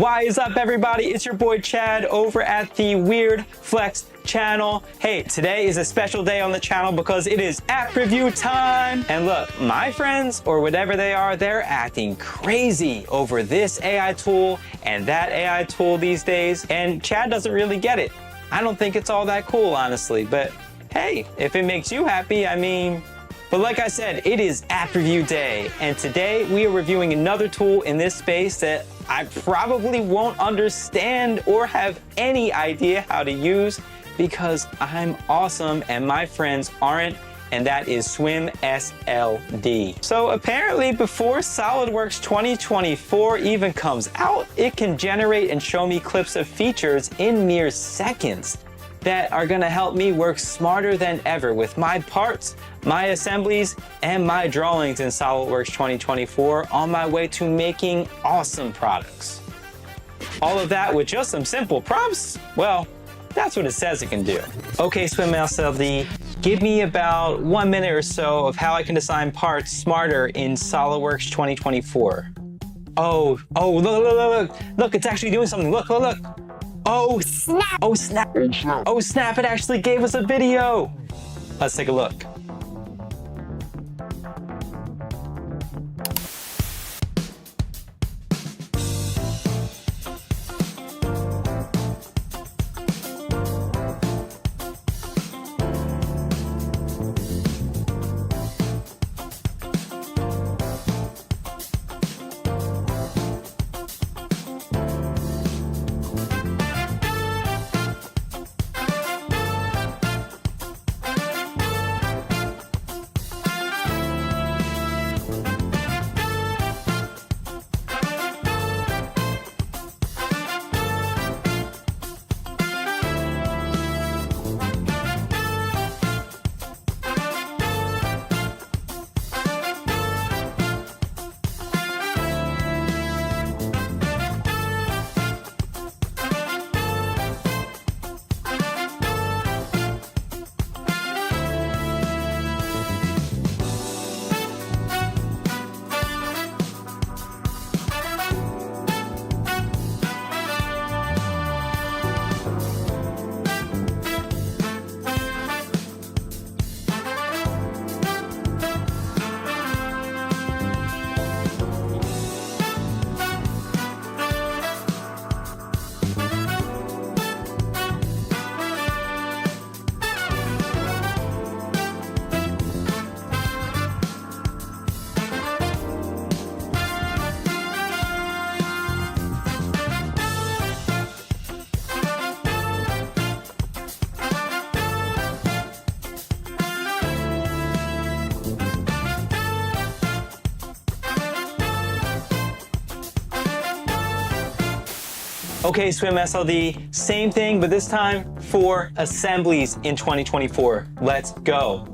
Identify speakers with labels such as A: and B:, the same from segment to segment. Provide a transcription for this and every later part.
A: Why is up, everybody? It's your boy Chad over at the Weird Flex channel. Hey, today is a special day on the channel because it is app review time. And look, my friends, or whatever they are, they're acting crazy over this AI tool and that AI tool these days. And Chad doesn't really get it. I don't think it's all that cool, honestly. But hey, if it makes you happy, I mean... But like I said, it is app review day. And today we are reviewing another tool in this space that I probably won't understand or have any idea how to use because I'm awesome and my friends aren't, and that is Swim SLD. So apparently before SolidWorks 2024 even comes out, it can generate and show me clips of features in mere seconds that are gonna help me work smarter than ever with my parts, my assemblies, and my drawings in SolidWorks 2024 on my way to making awesome products. All of that with just some simple prompts? Well, that's what it says it can do. Okay, Swim SLD, give me about 1 minute or so of how I can design parts smarter in SolidWorks 2024. Oh, look, it's actually doing something. Look. Oh, snap. Oh, snap, it actually gave us a video. Let's take a look. Okay, Swim SLD, same thing, but this time for assemblies in 2024. Let's go.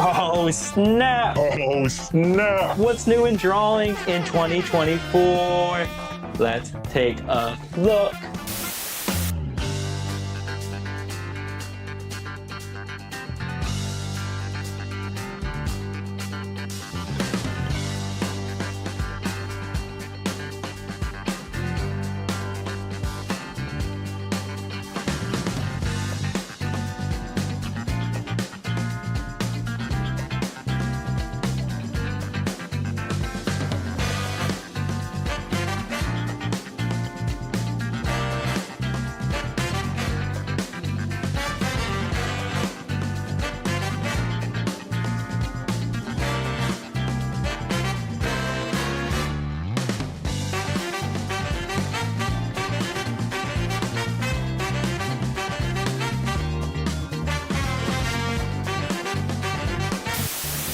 A: Oh, snap!
B: Oh, snap!
A: What's new in drawing in 2024? Let's take a look.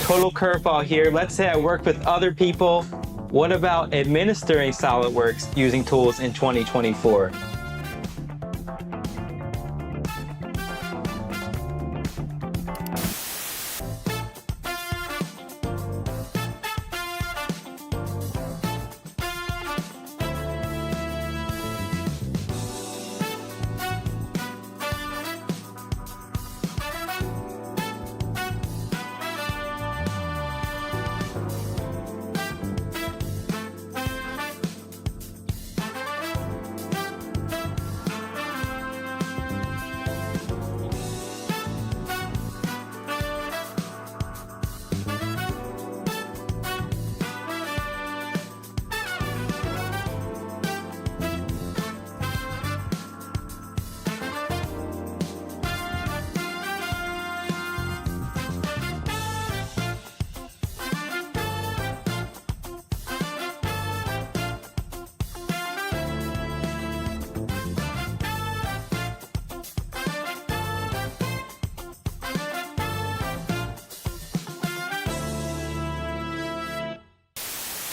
A: Total curveball here. Let's say I work with other people. What about administering Solidworks using tools in 2024?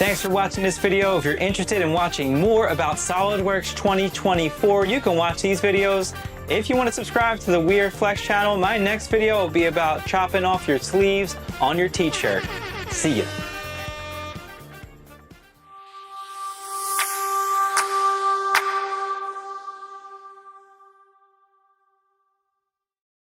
A: Thanks for watching this video. If you're interested in watching more about SolidWorks 2024, you can watch these videos. If you want to subscribe to the Weird Flex channel, my next video will be about chopping off your sleeves on your t-shirt. See ya.